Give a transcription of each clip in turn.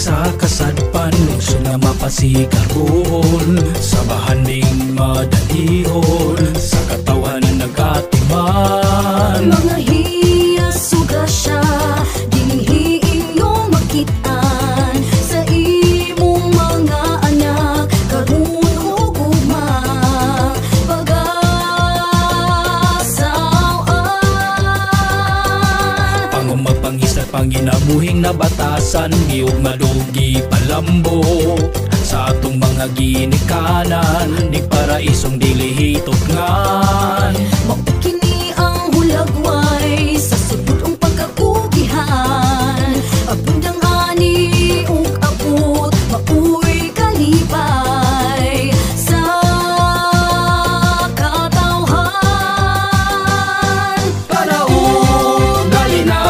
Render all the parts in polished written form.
sa kasadpan, lugso nga mapasikaron, sa bahaning madalihon, sa katawan nagatiman. Mga hiyas suga siya, dinhi inyong makitaan, sa imong mga anak, karun ug ugma, pag-asawaan. Pangumagpangisat panginabuhing nabatasan, giog madugi palambo, sa atong mga ginikanan, ni paraisong dilihitotngan. Kini ang hulagway sa sudut ang pagkakugihan, abundang ani ug abot mauy kalipay sa katawhan. Tanaw, dali na,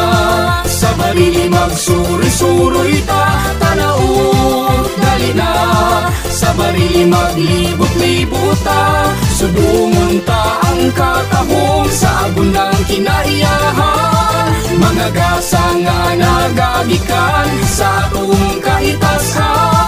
sa barili magsuri-suroy ta. Tanaw, dali na, sa barili maglibot-libot ta. Sudungon ta ang katahong sa agundang kinaiyahan, mga gasa nga nagagikan sa atong kahitasan.